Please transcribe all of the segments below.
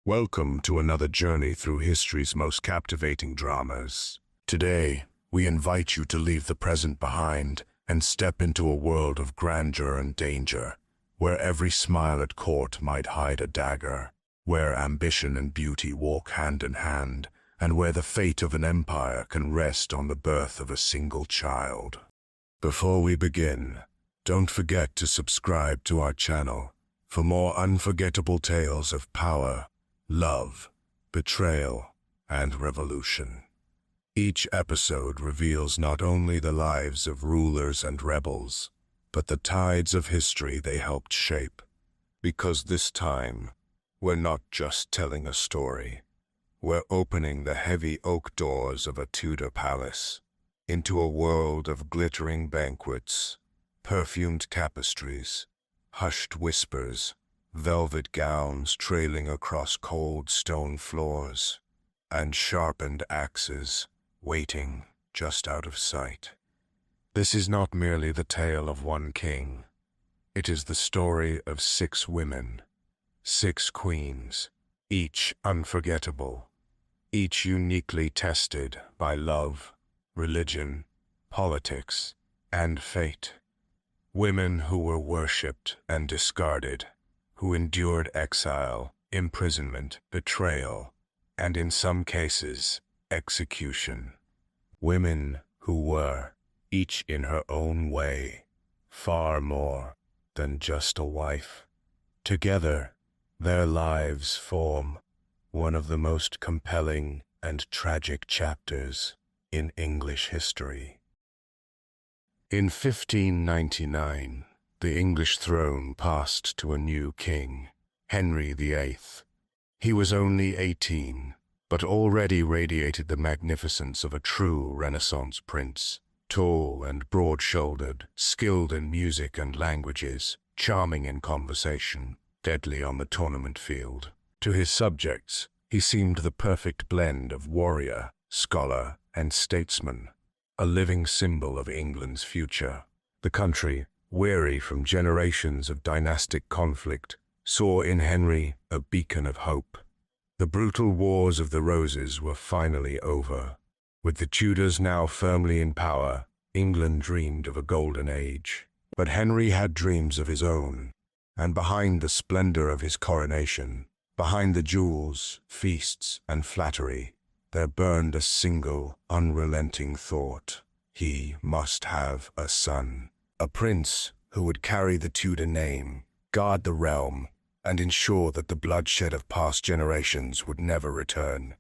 Welcome to another journey through history's most captivating dramas. Today, we invite you to leave the present behind and step into a world of grandeur and danger, where every smile at court might hide a dagger, where ambition and beauty walk hand in hand, and where the fate of an empire can rest on the birth of a single child. Before we begin, don't forget to subscribe to our channel for more unforgettable tales of power, love, betrayal, and revolution. Each episode reveals not only the lives of rulers and rebels, but the tides of history they helped shape. Because this time, we're not just telling a story. We're opening the heavy oak doors of a Tudor palace into a world of glittering banquets, perfumed tapestries, hushed whispers, velvet gowns trailing across cold stone floors, and sharpened axes waiting just out of sight. This is not merely the tale of one king. It is the story of 6 women, 6 queens, each unforgettable, each uniquely tested by love, religion, politics, and fate. Women who were worshipped and discarded, who endured exile, imprisonment, betrayal, and in some cases, execution. Women who were, each in her own way, far more than just a wife. Together, their lives form one of the most compelling and tragic chapters in English history. In 1599, the English throne passed to a new king, Henry VIII. He was only 18, but already radiated the magnificence of a true Renaissance prince. Tall and broad-shouldered, skilled in music and languages, charming in conversation, deadly on the tournament field. To his subjects, he seemed the perfect blend of warrior, scholar, and statesman, a living symbol of England's future. The country, weary from generations of dynastic conflict, saw in Henry a beacon of hope. The brutal Wars of the Roses were finally over. With the Tudors now firmly in power, England dreamed of a golden age. But Henry had dreams of his own, and behind the splendor of his coronation, behind the jewels, feasts, and flattery, there burned a single, unrelenting thought. He must have a son. A prince who would carry the Tudor name, guard the realm, and ensure that the bloodshed of past generations would never return.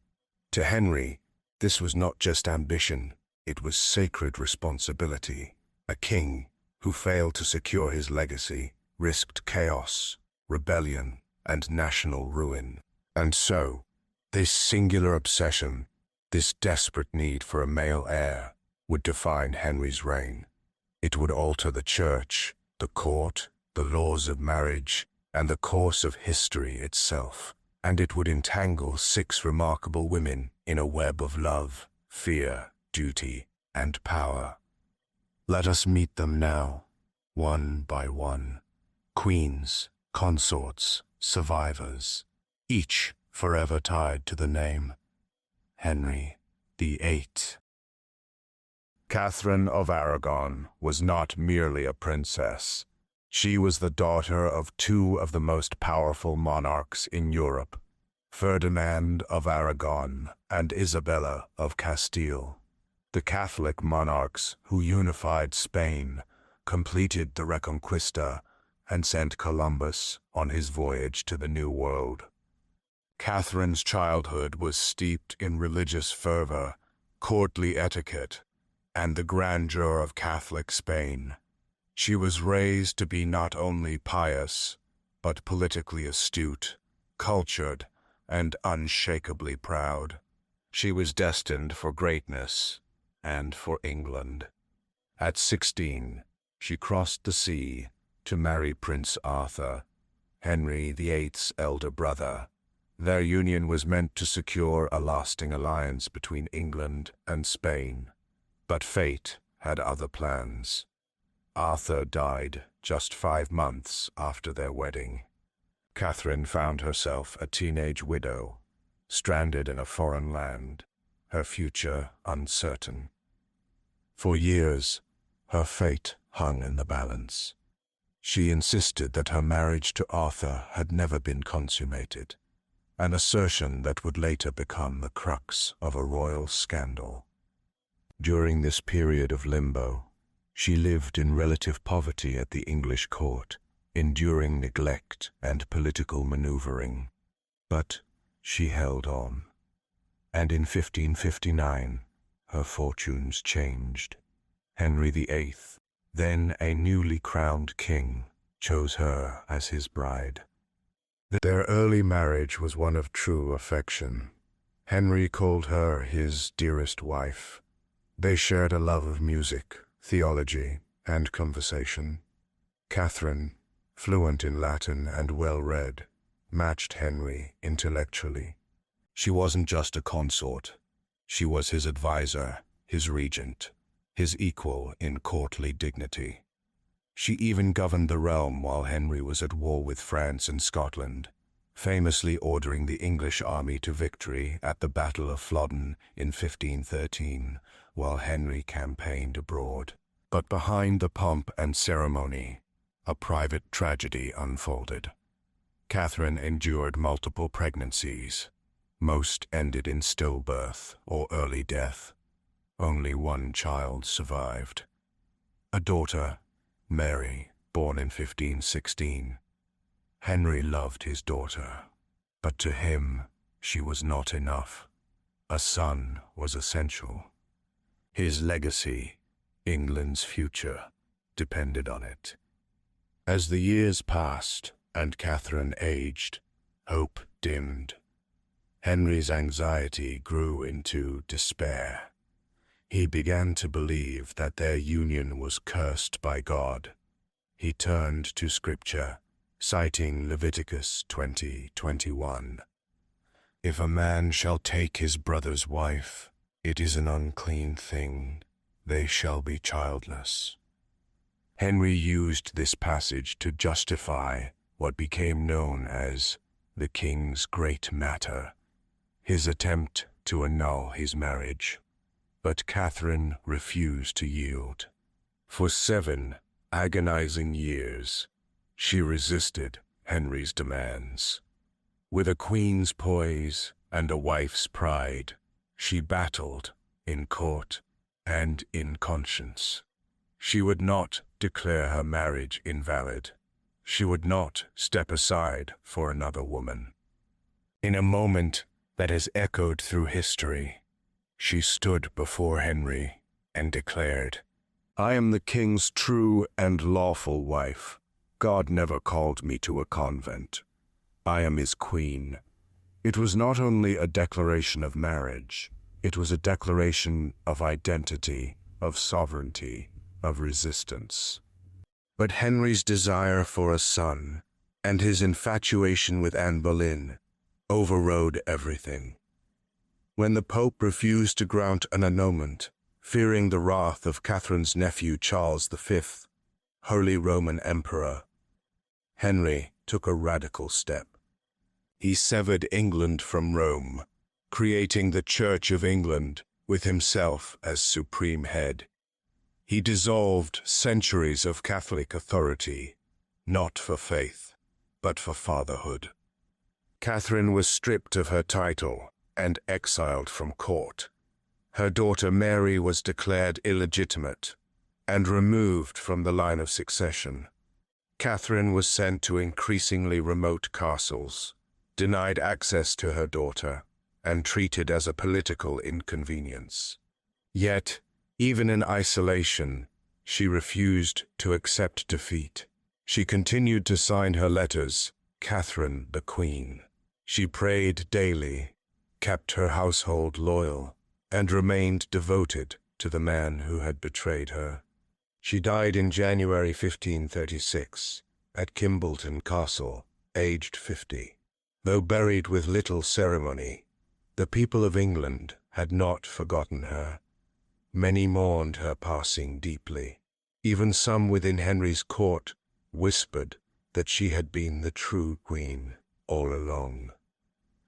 To Henry, this was not just ambition, it was sacred responsibility. A king who failed to secure his legacy risked chaos, rebellion, and national ruin. And so, this singular obsession, this desperate need for a male heir, would define Henry's reign. It would alter the church, the court, the laws of marriage, and the course of history itself. And it would entangle 6 remarkable women in a web of love, fear, duty, and power. Let us meet them now, one by one. Queens, consorts, survivors, each forever tied to the name Henry VIII. Catherine of Aragon was not merely a princess. She was the daughter of 2 of the most powerful monarchs in Europe, Ferdinand of Aragon and Isabella of Castile. The Catholic monarchs who unified Spain, completed the Reconquista, and sent Columbus on his voyage to the New World. Catherine's childhood was steeped in religious fervor, courtly etiquette, and the grandeur of Catholic Spain. She was raised to be not only pious, but politically astute, cultured, and unshakably proud. She was destined for greatness and for England. At 16, she crossed the sea to marry Prince Arthur, Henry VIII's elder brother. Their union was meant to secure a lasting alliance between England and Spain. But fate had other plans. Arthur died just 5 months after their wedding. Catherine found herself a teenage widow, stranded in a foreign land, her future uncertain. For years, her fate hung in the balance. She insisted that her marriage to Arthur had never been consummated, an assertion that would later become the crux of a royal scandal. During this period of limbo, she lived in relative poverty at the English court, enduring neglect and political maneuvering. But she held on, and in 1559, her fortunes changed. Henry VIII, then a newly crowned king, chose her as his bride. Their early marriage was one of true affection. Henry called her his dearest wife. They shared a love of music, theology, and conversation. Catherine, fluent in Latin and well-read, matched Henry intellectually. She wasn't just a consort. She was his advisor, his regent, his equal in courtly dignity. She even governed the realm while Henry was at war with France and Scotland, famously ordering the English army to victory at the Battle of Flodden in 1513, while Henry campaigned abroad. But behind the pomp and ceremony, a private tragedy unfolded. Catherine endured multiple pregnancies. Most ended in stillbirth or early death. Only one child survived. A daughter, Mary, born in 1516. Henry loved his daughter, but to him she was not enough. A son was essential. His legacy, England's future, depended on it. As the years passed and Catherine aged, hope dimmed. Henry's anxiety grew into despair. He began to believe that their union was cursed by God. He turned to Scripture, citing Leviticus 20:21. If a man shall take his brother's wife, it is an unclean thing. They shall be childless. Henry used this passage to justify what became known as the King's Great Matter, his attempt to annul his marriage. But Catherine refused to yield. For 7 agonizing years, she resisted Henry's demands. With a queen's poise and a wife's pride, she battled in court and in conscience. She would not declare her marriage invalid. She would not step aside for another woman. In a moment that has echoed through history, she stood before Henry and declared, "I am the king's true and lawful wife. God never called me to a convent. I am his queen." It was not only a declaration of marriage, it was a declaration of identity, of sovereignty, of resistance. But Henry's desire for a son and his infatuation with Anne Boleyn overrode everything. When the Pope refused to grant an annulment, fearing the wrath of Catherine's nephew Charles V, Holy Roman Emperor, Henry took a radical step. He severed England from Rome, creating the Church of England with himself as supreme head. He dissolved centuries of Catholic authority, not for faith, but for fatherhood. Catherine was stripped of her title and exiled from court. Her daughter Mary was declared illegitimate and removed from the line of succession. Catherine was sent to increasingly remote castles, denied access to her daughter, and treated as a political inconvenience. Yet, even in isolation, she refused to accept defeat. She continued to sign her letters, Catherine the Queen. She prayed daily, kept her household loyal, and remained devoted to the man who had betrayed her. She died in January 1536 at Kimbolton Castle, aged 50. Though buried with little ceremony, the people of England had not forgotten her. Many mourned her passing deeply. Even some within Henry's court whispered that she had been the true queen all along.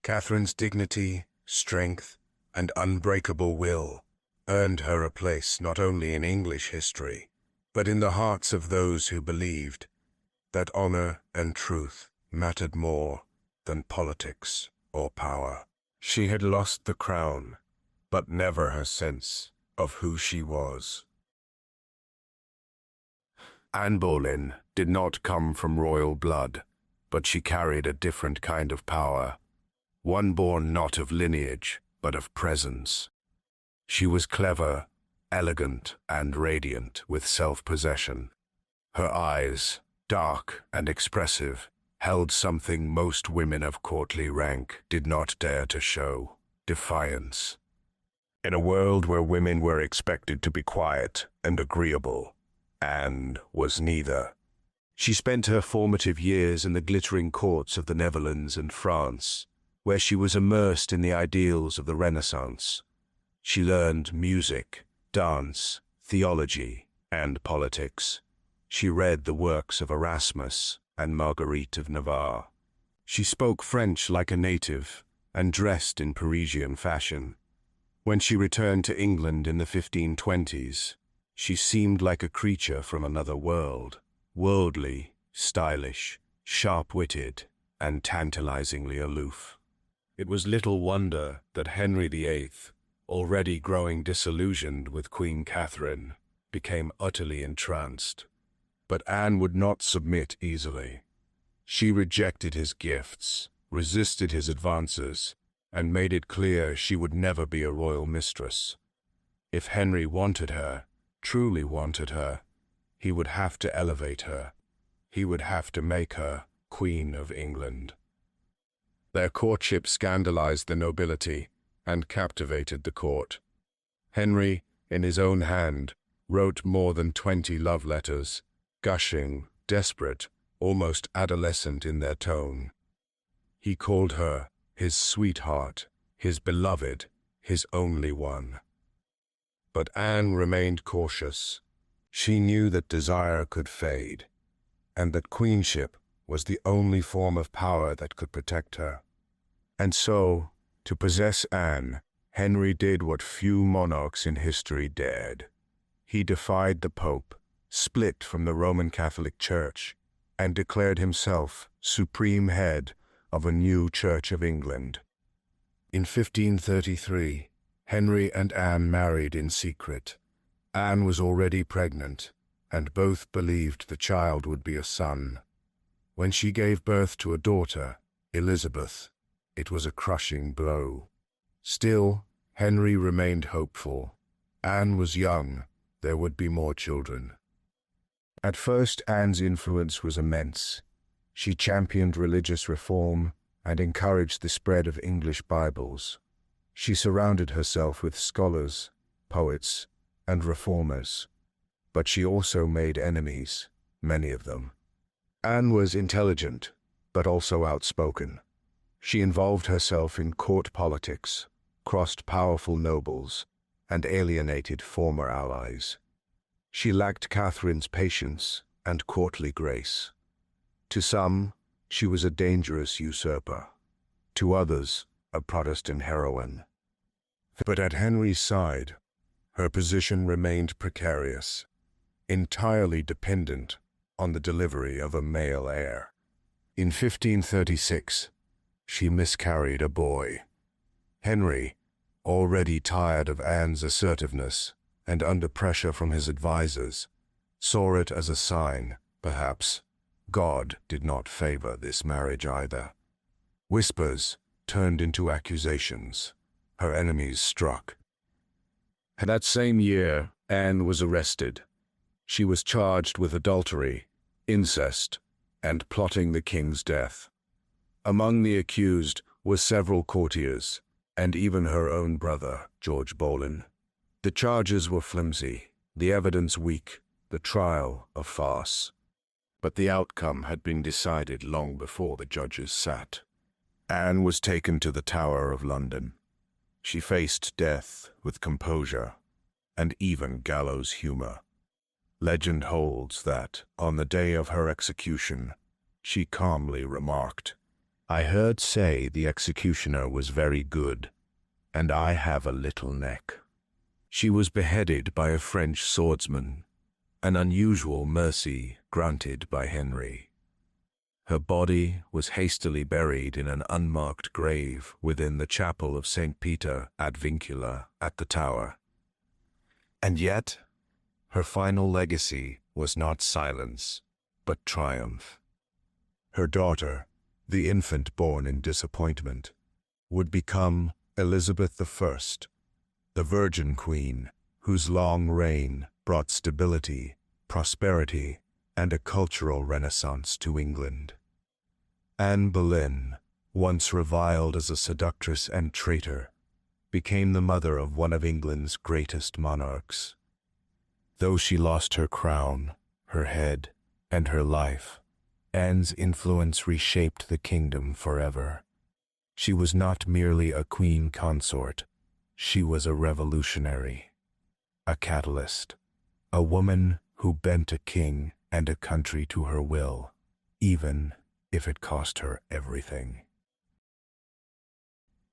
Catherine's dignity, strength, and unbreakable will earned her a place not only in English history, but in the hearts of those who believed that honor and truth mattered more than politics or power. She had lost the crown, but never her sense of who she was. Anne Boleyn did not come from royal blood, but she carried a different kind of power, one born not of lineage, but of presence. She was clever, elegant, and radiant with self-possession. Her eyes, dark and expressive, held something most women of courtly rank did not dare to show: defiance. In a world where women were expected to be quiet and agreeable, Anne was neither. She spent her formative years in the glittering courts of the Netherlands and France, where she was immersed in the ideals of the Renaissance. She learned music, dance, theology, and politics. She read the works of Erasmus and Marguerite of Navarre. She spoke French like a native and dressed in Parisian fashion. When she returned to England in the 1520s, she seemed like a creature from another world, worldly, stylish, sharp-witted, and tantalizingly aloof. It was little wonder that Henry VIII, already growing disillusioned with Queen Catherine, became utterly entranced. But Anne would not submit easily. She rejected his gifts, resisted his advances, and made it clear she would never be a royal mistress. If Henry wanted her, truly wanted her, he would have to elevate her. He would have to make her Queen of England. Their courtship scandalized the nobility and captivated the court. Henry, in his own hand, wrote more than 20 love letters, gushing, desperate, almost adolescent in their tone. He called her his sweetheart, his beloved, his only one. But Anne remained cautious. She knew that desire could fade, and that queenship was the only form of power that could protect her. And so, to possess Anne, Henry did what few monarchs in history dared. He defied the Pope, split from the Roman Catholic Church, and declared himself supreme head of a new Church of England. In 1533, Henry and Anne married in secret. Anne was already pregnant, and both believed the child would be a son. When she gave birth to a daughter, Elizabeth, it was a crushing blow. Still, Henry remained hopeful. Anne was young, there would be more children. At first, Anne's influence was immense. She championed religious reform and encouraged the spread of English Bibles. She surrounded herself with scholars, poets, and reformers. But she also made enemies, many of them. Anne was intelligent, but also outspoken. She involved herself in court politics, crossed powerful nobles, and alienated former allies. She lacked Catherine's patience and courtly grace. To some, she was a dangerous usurper. To others, a Protestant heroine. But at Henry's side, her position remained precarious, entirely dependent on the delivery of a male heir. In 1536, she miscarried a boy. Henry, already tired of Anne's assertiveness and under pressure from his advisors, saw it as a sign, perhaps, God did not favor this marriage either. Whispers turned into accusations. Her enemies struck. That same year, Anne was arrested. She was charged with adultery, incest, and plotting the king's death. Among the accused were several courtiers, and even her own brother, George Boleyn. The charges were flimsy, the evidence weak, the trial a farce. But the outcome had been decided long before the judges sat. Anne was taken to the Tower of London. She faced death with composure and even gallows humor. Legend holds that, on the day of her execution, she calmly remarked. "I heard say the executioner was very good, and I have a little neck." She was beheaded by a French swordsman, an unusual mercy granted by Henry. Her body was hastily buried in an unmarked grave within the chapel of St. Peter ad Vincula at the Tower. And yet, her final legacy was not silence, but triumph. Her daughter, the infant born in disappointment, would become Elizabeth I, the Virgin Queen, whose long reign brought stability, prosperity, and a cultural renaissance to England. Anne Boleyn, once reviled as a seductress and traitor, became the mother of one of England's greatest monarchs. Though she lost her crown, her head, and her life, Anne's influence reshaped the kingdom forever. She was not merely a queen consort, she was a revolutionary, a catalyst, a woman who bent a king and a country to her will, even if it cost her everything.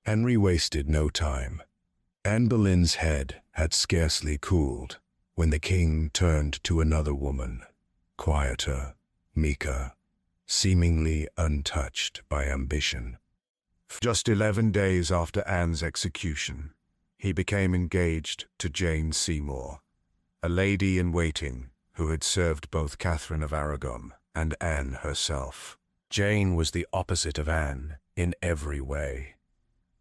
Henry wasted no time. Anne Boleyn's head had scarcely cooled when the king turned to another woman, quieter, meeker, seemingly untouched by ambition. Just 11 days after Anne's execution, he became engaged to Jane Seymour, a lady-in-waiting who had served both Catherine of Aragon and Anne herself. Jane was the opposite of Anne in every way.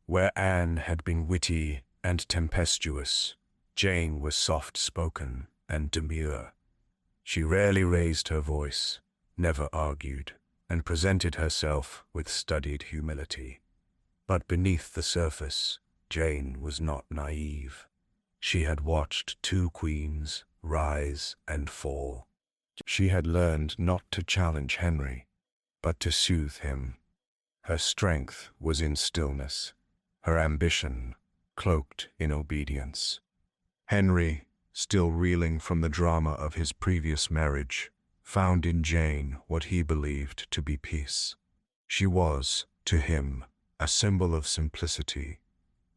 Where Anne had been witty and tempestuous, Jane was soft-spoken and demure. She rarely raised her voice, never argued, and presented herself with studied humility. But beneath the surface, Jane was not naive. She had watched two queens rise and fall. She had learned not to challenge Henry, but to soothe him. Her strength was in stillness, her ambition cloaked in obedience. Henry, still reeling from the drama of his previous marriage, found in Jane what he believed to be peace. She was, to him, a symbol of simplicity,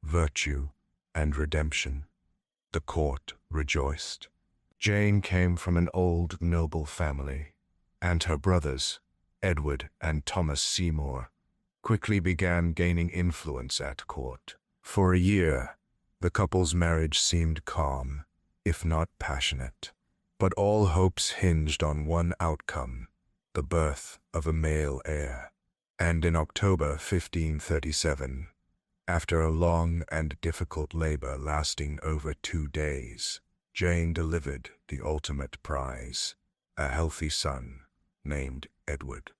virtue, and redemption. The court rejoiced. Jane came from an old noble family, and her brothers, Edward and Thomas Seymour, quickly began gaining influence at court. For a year, the couple's marriage seemed calm, if not passionate. But all hopes hinged on one outcome, the birth of a male heir. And in October 1537, after a long and difficult labor lasting over 2 days, Jane delivered the ultimate prize, a healthy son named Edward.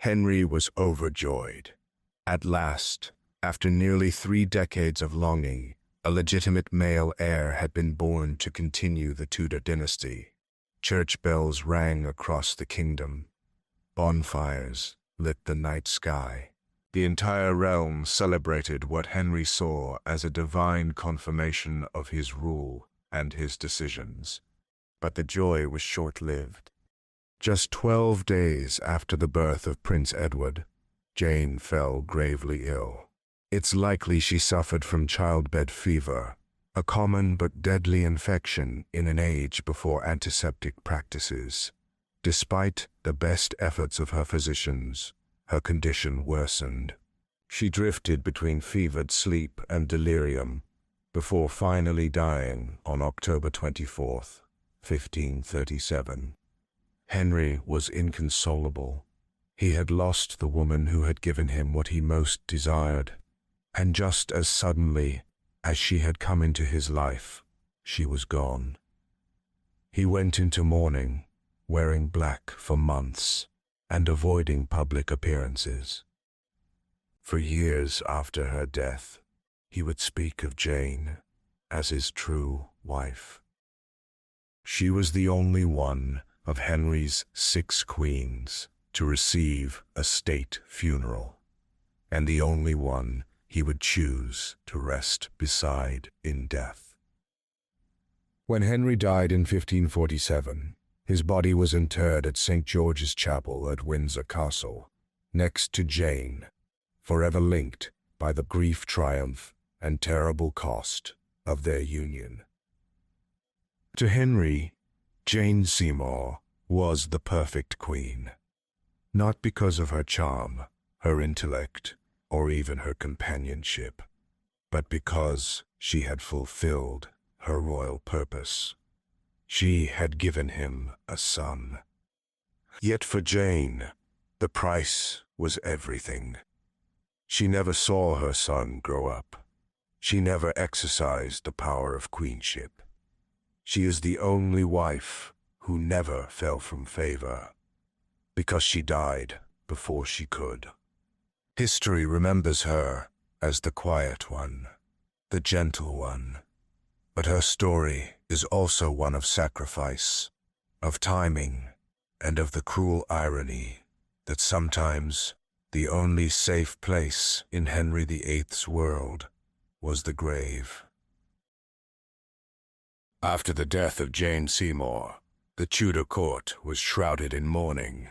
Henry was overjoyed. At last, after nearly 3 decades of longing, a legitimate male heir had been born to continue the Tudor dynasty. Church bells rang across the kingdom. Bonfires lit the night sky. The entire realm celebrated what Henry saw as a divine confirmation of his rule and his decisions. But the joy was short-lived. Just 12 days after the birth of Prince Edward, Jane fell gravely ill. It's likely she suffered from childbed fever, a common but deadly infection in an age before antiseptic practices. Despite the best efforts of her physicians, her condition worsened. She drifted between fevered sleep and delirium before finally dying on October 24th, 1537. Henry was inconsolable. He had lost the woman who had given him what he most desired, and just as suddenly as she had come into his life, she was gone. He went into mourning, wearing black for months and avoiding public appearances. For years after her death, he would speak of Jane as his true wife. She was the only one of Henry's 6 queens to receive a state funeral, and the only one he would choose to rest beside in death. When Henry died in 1547, His body was interred at St. George's Chapel at Windsor Castle, next to Jane, forever linked by the brief triumph and terrible cost of their union. To Henry, Jane Seymour was the perfect queen, not because of her charm, her intellect, or even her companionship, but because she had fulfilled her royal purpose. She had given him a son. Yet for Jane, the price was everything. She never saw her son grow up. She never exercised the power of queenship. She is the only wife who never fell from favor, because she died before she could. History remembers her as the quiet one, the gentle one, but her story is also one of sacrifice, of timing, and of the cruel irony that sometimes the only safe place in Henry VIII's world was the grave. After the death of Jane Seymour, the Tudor court was shrouded in mourning.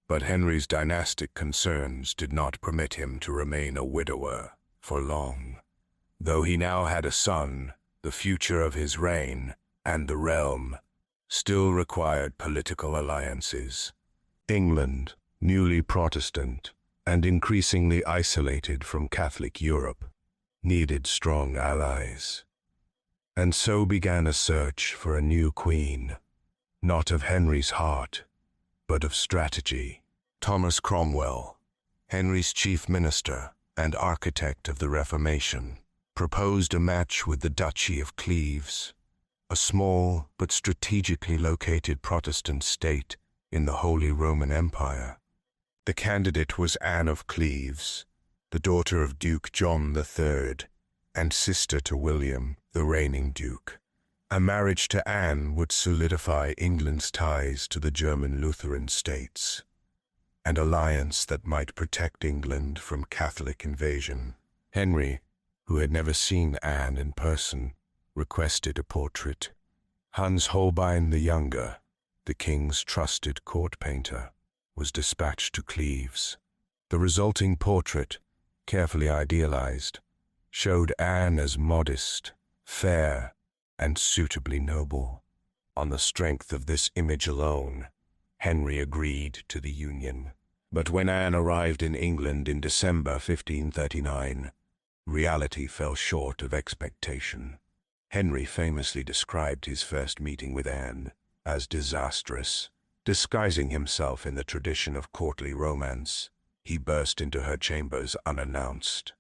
But Henry's dynastic concerns did not permit him to remain a widower for long. Though he now had a son, the future of his reign and the realm still required political alliances. England, newly Protestant and increasingly isolated from Catholic Europe, needed strong allies. And so began a search for a new queen, not of Henry's heart, but of strategy. Thomas Cromwell, Henry's chief minister and architect of the Reformation, proposed a match with the Duchy of Cleves, a small but strategically located Protestant state in the Holy Roman Empire. The candidate was Anne of Cleves, the daughter of Duke John III and sister to William, the reigning duke. A marriage to Anne would solidify England's ties to the German Lutheran states, an alliance that might protect England from Catholic invasion. Henry, who had never seen Anne in person, requested a portrait. Hans Holbein the Younger, the king's trusted court painter, was dispatched to Cleves. The resulting portrait, carefully idealized, showed Anne as modest, fair, and suitably noble. On the strength of this image alone, Henry agreed to the union. But when Anne arrived in England in December 1539, reality fell short of expectation. Henry famously described his first meeting with Anne as disastrous. Disguising himself in the tradition of courtly romance, he burst into her chambers unannounced.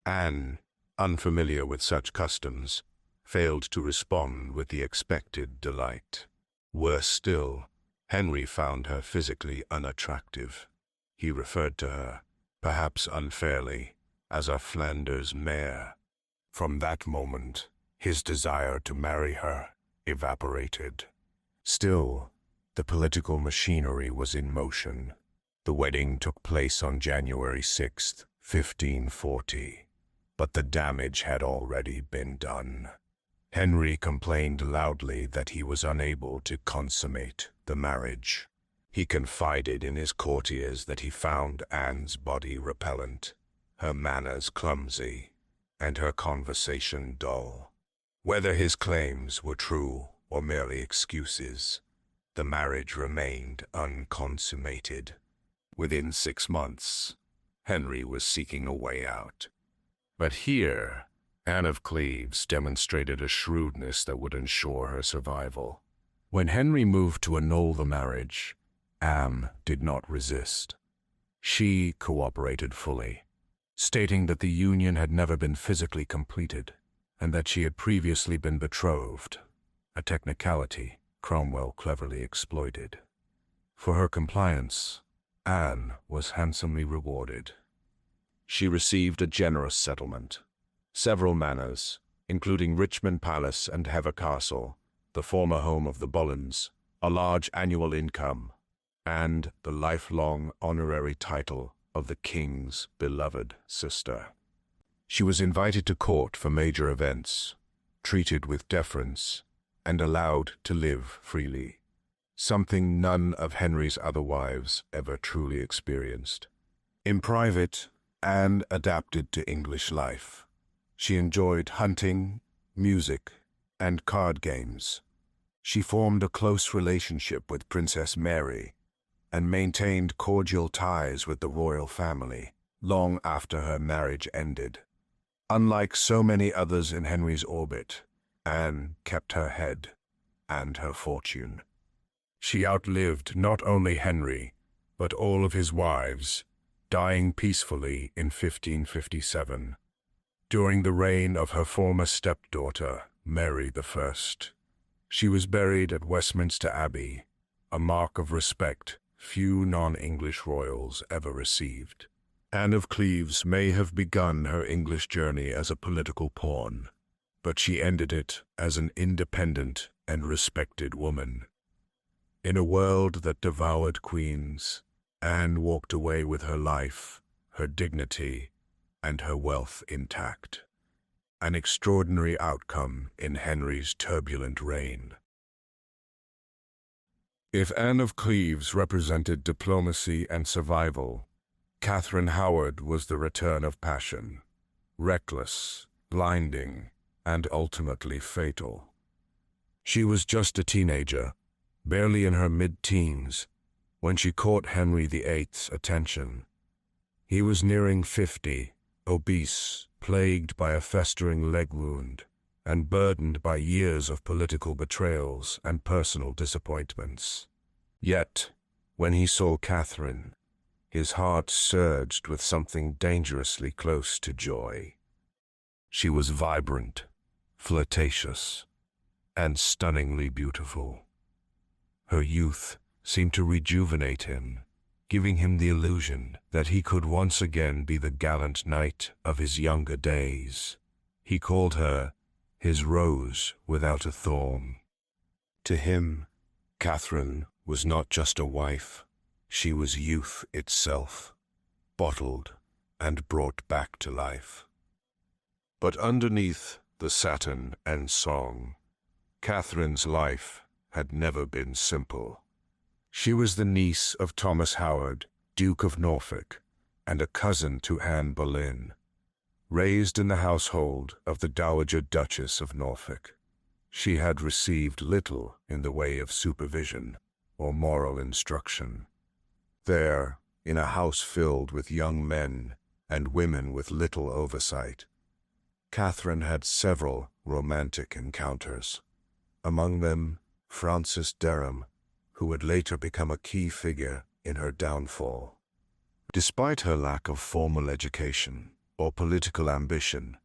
Anne, unfamiliar with such customs, failed to respond with the expected delight. Worse still, Henry found her physically unattractive. He referred to her, perhaps unfairly, as a Flanders mare. From that moment, his desire to marry her evaporated. Still, the political machinery was in motion. The wedding took place on January 6, 1540, but the damage had already been done. Henry complained loudly that he was unable to consummate the marriage. He confided in his courtiers that he found Anne's body repellent, her manners clumsy, and her conversation dull. Whether his claims were true or merely excuses, the marriage remained unconsummated. Within 6 months, Henry was seeking a way out. But here, Anne of Cleves demonstrated a shrewdness that would ensure her survival. When Henry moved to annul the marriage, Anne did not resist. She cooperated fully, stating that the union had never been physically completed and that she had previously been betrothed, a technicality Cromwell cleverly exploited. For her compliance, Anne was handsomely rewarded. She received a generous settlement, several manors, including Richmond Palace and Hever Castle, the former home of the Boleyns, a large annual income, and the lifelong honorary title of the king's beloved sister. She was invited to court for major events, treated with deference, and allowed to live freely. something none of Henry's other wives ever truly experienced. In private, Anne adapted to English life. She enjoyed hunting, music, and card games. She formed a close relationship with Princess Mary and maintained cordial ties with the royal family long after her marriage ended. Unlike so many others in Henry's orbit, Anne kept her head and her fortune. She outlived not only Henry, but all of his wives, dying peacefully in 1557, during the reign of her former stepdaughter, Mary I. She was buried at Westminster Abbey, a mark of respect few non-English royals ever received. Anne of Cleves may have begun her English journey as a political pawn, but she ended it as an independent and respected woman. In a world that devoured queens, Anne walked away with her life, her dignity, and her wealth intact. An extraordinary outcome in Henry's turbulent reign. If Anne of Cleves represented diplomacy and survival, Catherine Howard was the return of passion, reckless, blinding, and ultimately fatal. She was just a teenager, barely in her mid-teens, when she caught Henry VIII's attention. He was nearing 50, obese, plagued by a festering leg wound, and burdened by years of political betrayals and personal disappointments. Yet, when he saw Catherine, his heart surged with something dangerously close to joy. She was vibrant, flirtatious, and stunningly beautiful. Her youth seemed to rejuvenate him, giving him the illusion that he could once again be the gallant knight of his younger days. He called her his rose without a thorn. To him, Catherine was not just a wife, she was youth itself, bottled and brought back to life. But underneath the satin and song, Catherine's life had never been simple. She was the niece of Thomas Howard, Duke of Norfolk, and a cousin to Anne Boleyn. Raised in the household of the Dowager Duchess of Norfolk, she had received little in the way of supervision or moral instruction. There, in a house filled with young men and women with little oversight, Catherine had several romantic encounters, among them Francis Derham, who would later become a key figure in her downfall. Despite her lack of formal education or political ambition,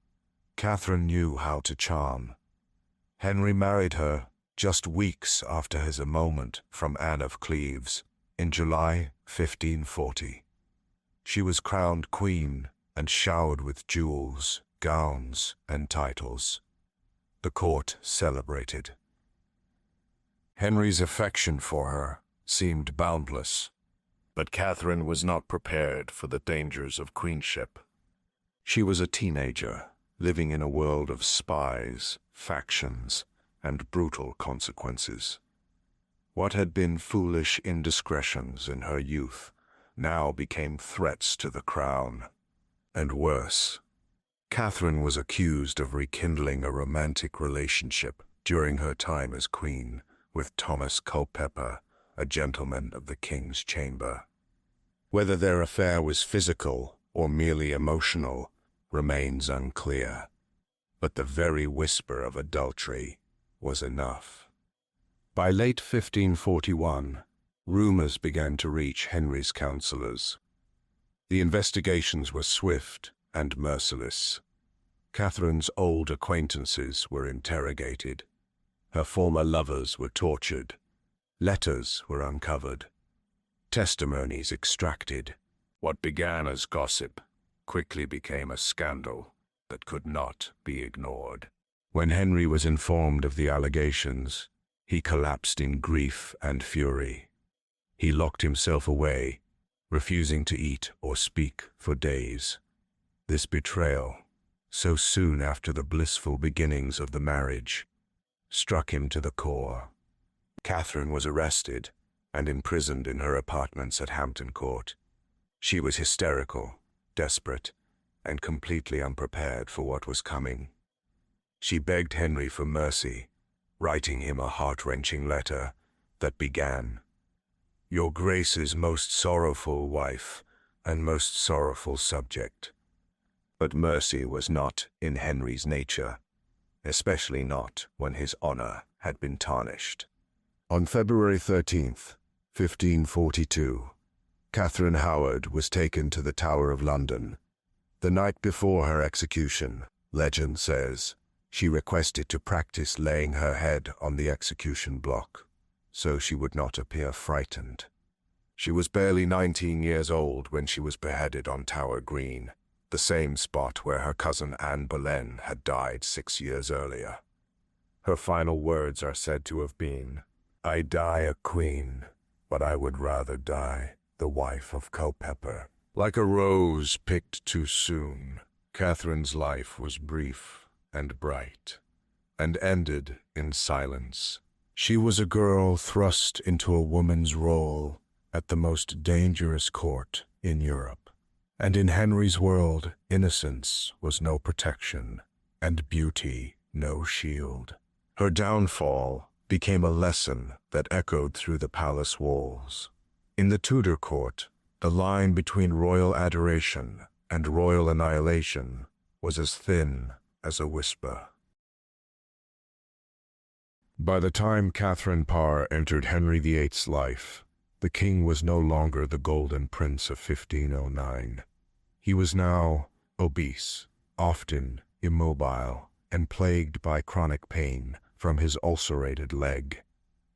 Catherine knew how to charm. Henry married her just weeks after his annulment from Anne of Cleves in July 1540. She was crowned queen and showered with jewels, gowns, and titles. The court celebrated. Henry's affection for her seemed boundless, but Catherine was not prepared for the dangers of queenship. She was a teenager, living in a world of spies, factions, and brutal consequences. What had been foolish indiscretions in her youth now became threats to the crown. And worse, Catherine was accused of rekindling a romantic relationship during her time as queen with Thomas Culpeper, a gentleman of the king's chamber. Whether their affair was physical or merely emotional remains unclear, but the very whisper of adultery was enough. By late 1541, rumors began to reach Henry's counselors. The investigations were swift and merciless. Catherine's old acquaintances were interrogated. Her former lovers were tortured. Letters were uncovered. Testimonies extracted. What began as gossip quickly became a scandal that could not be ignored. When Henry was informed of the allegations, he collapsed in grief and fury. He locked himself away, refusing to eat or speak for days. This betrayal, so soon after the blissful beginnings of the marriage, struck him to the core. Catherine was arrested and imprisoned in her apartments at Hampton Court. She was hysterical, desperate, and completely unprepared for what was coming. She begged Henry for mercy, writing him a heart-wrenching letter that began, "Your Grace's most sorrowful wife and most sorrowful subject." But mercy was not in Henry's nature, especially not when his honor had been tarnished. On February 13th, 1542, Catherine Howard was taken to the Tower of London. The night before her execution, legend says, she requested to practice laying her head on the execution block, so she would not appear frightened. She was barely 19 years old when she was beheaded on Tower Green, the same spot where her cousin Anne Boleyn had died 6 years earlier. Her final words are said to have been, "I die a queen, but I would rather die the wife of Culpeper." Like a rose picked too soon, Catherine's life was brief and bright, and ended in silence. She was a girl thrust into a woman's role at the most dangerous court in Europe. And in Henry's world, innocence was no protection, and beauty no shield. Her downfall became a lesson that echoed through the palace walls. In the Tudor court, the line between royal adoration and royal annihilation was as thin as a whisper. By the time Catherine Parr entered Henry VIII's life, the king was no longer the Golden Prince of 1509. He was now obese, often immobile, and plagued by chronic pain from his ulcerated leg.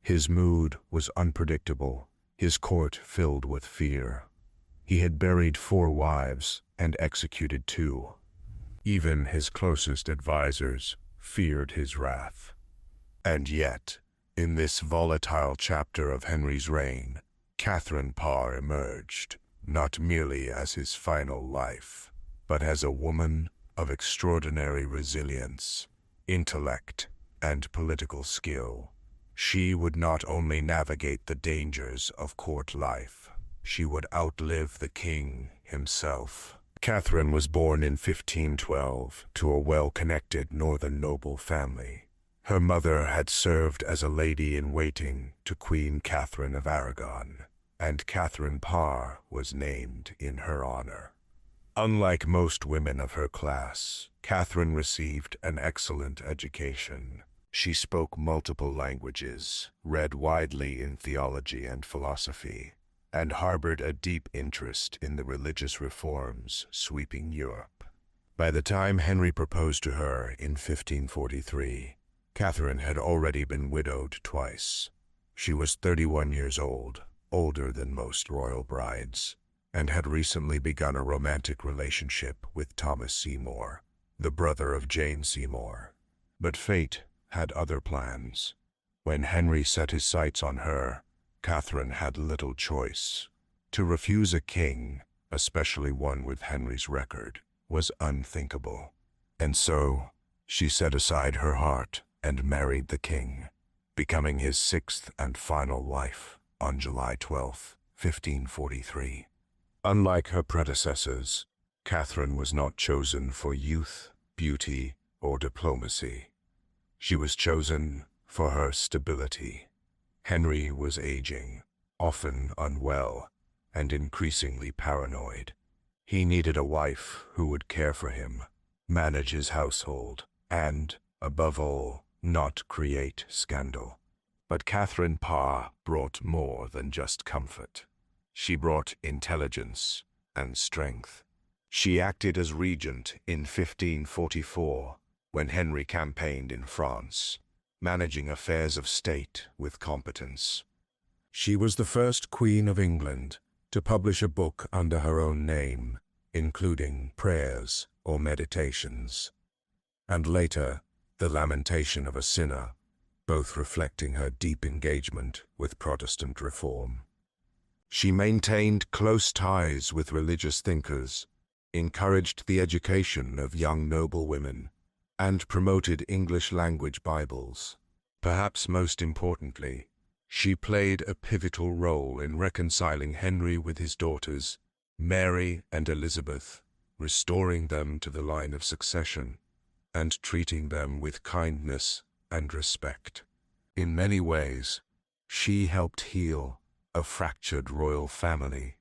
His mood was unpredictable, his court filled with fear. He had buried 4 wives and executed 2. Even his closest advisors feared his wrath. And yet, in this volatile chapter of Henry's reign, Catherine Parr emerged, not merely as his final life, but as a woman of extraordinary resilience, intellect, and political skill. She would not only navigate the dangers of court life, she would outlive the king himself. Catherine was born in 1512 to a well-connected northern noble family. Her mother had served as a lady-in-waiting to Queen Catherine of Aragon, and Catherine Parr was named in her honor. Unlike most women of her class, Catherine received an excellent education. She spoke multiple languages, read widely in theology and philosophy, and harbored a deep interest in the religious reforms sweeping Europe. By the time Henry proposed to her in 1543, Catherine had already been widowed twice. She was 31 years old, older than most royal brides, and had recently begun a romantic relationship with Thomas Seymour, the brother of Jane Seymour. But fate had other plans. When Henry set his sights on her, Catherine had little choice. To refuse a king, especially one with Henry's record, was unthinkable. And so, she set aside her heart and married the king, becoming his 6th and final wife on July 12, 1543. Unlike her predecessors, Catherine was not chosen for youth, beauty, or diplomacy. She was chosen for her stability. Henry was aging, often unwell, and increasingly paranoid. He needed a wife who would care for him, manage his household, and, above all, not create scandal. But Catherine Parr brought more than just comfort. She brought intelligence and strength. She acted as regent in 1544, when Henry campaigned in France, managing affairs of state with competence. She was the first Queen of England to publish a book under her own name, including prayers or meditations, and later, The Lamentation of a Sinner, both reflecting her deep engagement with Protestant reform. She maintained close ties with religious thinkers, encouraged the education of young noblewomen, and promoted English-language Bibles. Perhaps most importantly, She played a pivotal role in reconciling Henry with his daughters, Mary and Elizabeth, restoring them to the line of succession, and treating them with kindness and respect. In many ways, she helped heal a fractured royal family.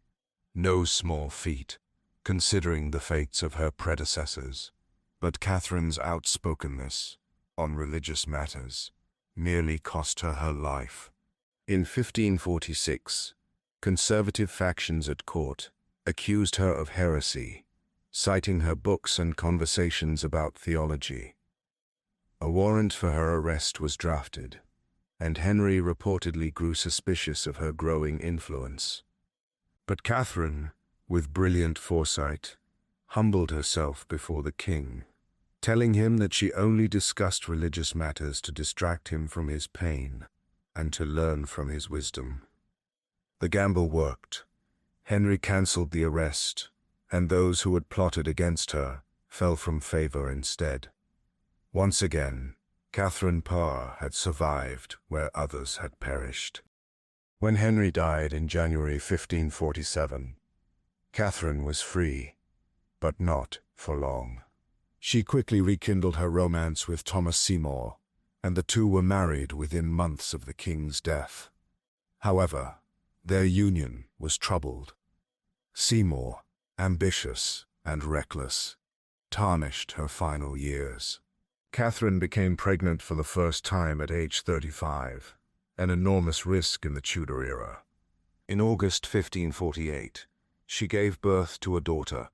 No small feat, considering the fates of her predecessors. But Catherine's outspokenness on religious matters nearly cost her her life. In 1546, conservative factions at court accused her of heresy, citing her books and conversations about theology. A warrant for her arrest was drafted, and Henry reportedly grew suspicious of her growing influence. But Catherine, with brilliant foresight, humbled herself before the king, telling him that she only discussed religious matters to distract him from his pain and to learn from his wisdom. The gamble worked. Henry cancelled the arrest, and those who had plotted against her fell from favor instead. Once again, Catherine Parr had survived where others had perished. When Henry died in January 1547, Catherine was free, but not for long. She quickly rekindled her romance with Thomas Seymour, and the two were married within months of the king's death. However, their union was troubled. Seymour, ambitious and reckless, tarnished her final years. Catherine became pregnant for the first time at age 35, an enormous risk in the Tudor era. In August 1548, she gave birth to a daughter,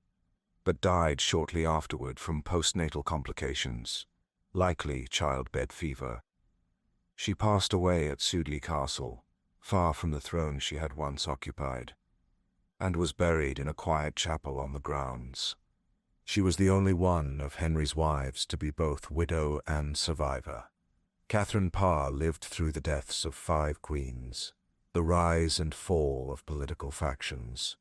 but died shortly afterward from postnatal complications, likely childbed fever. She passed away at Sudeley Castle, far from the throne she had once occupied, and was buried in a quiet chapel on the grounds. She was the only one of Henry's wives to be both widow and survivor. Catherine Parr lived through the deaths of 5 queens, the rise and fall of political factions,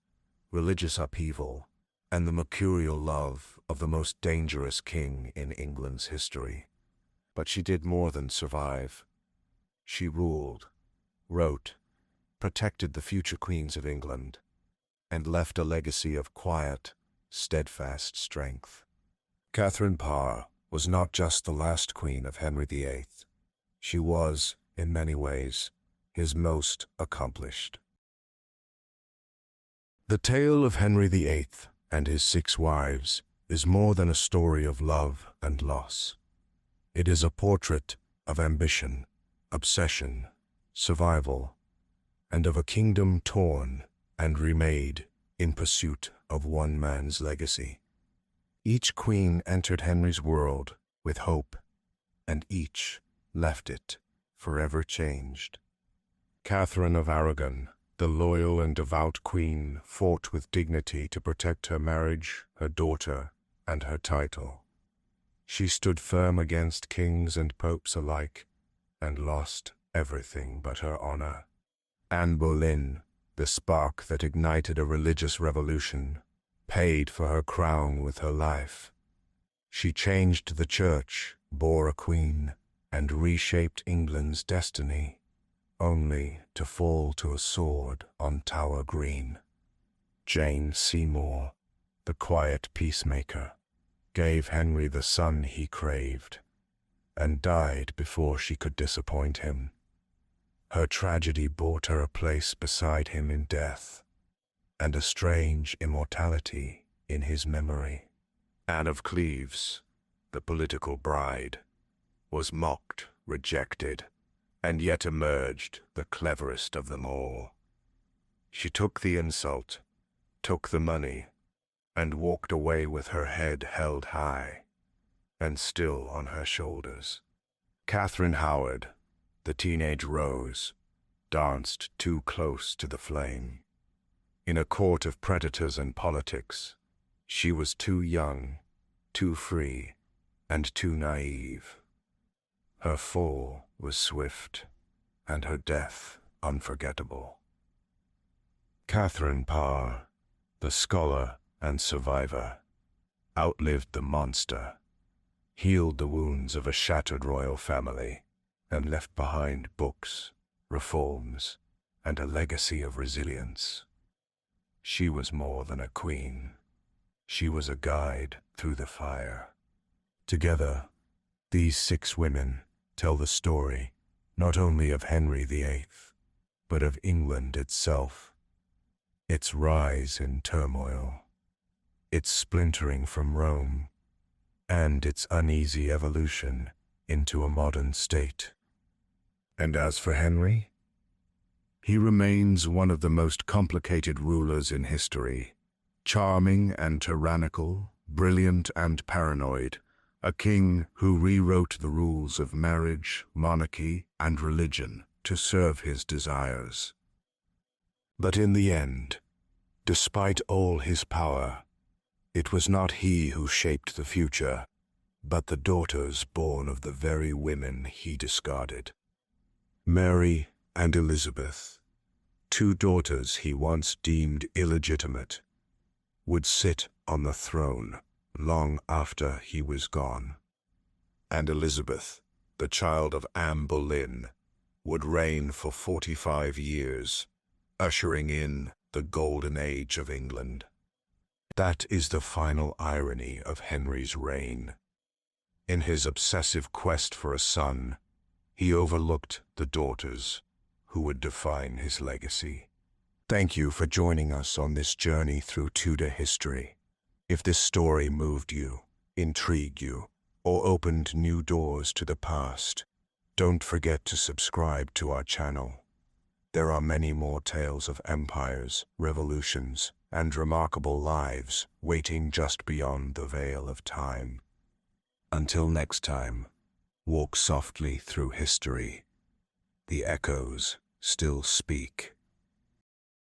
religious upheaval, and the mercurial love of the most dangerous king in England's history. But she did more than survive. She ruled, wrote, protected the future queens of England, and left a legacy of quiet, steadfast strength. Catherine Parr was not just the last queen of Henry VIII. She was, in many ways, his most accomplished. The tale of Henry VIII and his 6 wives is more than a story of love and loss. It is a portrait of ambition, obsession, survival, and of a kingdom torn and remade in pursuit of one man's legacy. Each queen entered Henry's world with hope, and each left it forever changed. Catherine of Aragon, the loyal and devout queen, fought with dignity to protect her marriage, her daughter, and her title. She stood firm against kings and popes alike, and lost everything but her honor. Anne Boleyn, the spark that ignited a religious revolution, paid for her crown with her life. She changed the church, bore a queen, and reshaped England's destiny, only to fall to a sword on Tower Green. Jane Seymour, the quiet peacemaker, gave Henry the son he craved, and died before she could disappoint him. Her tragedy bought her a place beside him in death, and a strange immortality in his memory. Anne of Cleves, the political bride, was mocked, rejected, and yet emerged the cleverest of them all. She took the insult, took the money, and walked away with her head held high, and still on her shoulders. Catherine Howard, the teenage rose, danced too close to the flame. In a court of predators and politics, she was too young, too free, and too naive. Her fall was swift, and her death unforgettable. Catherine Parr, the scholar and survivor, outlived the monster, healed the wounds of a shattered royal family, and left behind books, reforms, and a legacy of resilience. She was more than a queen. She was a guide through the fire. Together, these 6 women tell the story not only of Henry VIII, but of England itself, its rise in turmoil, its splintering from Rome, and its uneasy evolution into a modern state. And as for Henry, he remains one of the most complicated rulers in history, charming and tyrannical, brilliant and paranoid, a king who rewrote the rules of marriage, monarchy, and religion to serve his desires. But in the end, despite all his power, it was not he who shaped the future, but the daughters born of the very women he discarded. Mary and Elizabeth, 2 daughters he once deemed illegitimate, would sit on the throne long after he was gone. And Elizabeth, the child of Anne Boleyn, would reign for 45 years, ushering in the golden age of England. That is the final irony of Henry's reign. In his obsessive quest for a son, he overlooked the daughters who would define his legacy. Thank you for joining us on this journey through Tudor history. If this story moved you, intrigued you, or opened new doors to the past, don't forget to subscribe to our channel. There are many more tales of empires, revolutions, and remarkable lives waiting just beyond the veil of time. Until next time, walk softly through history. The echoes still speak.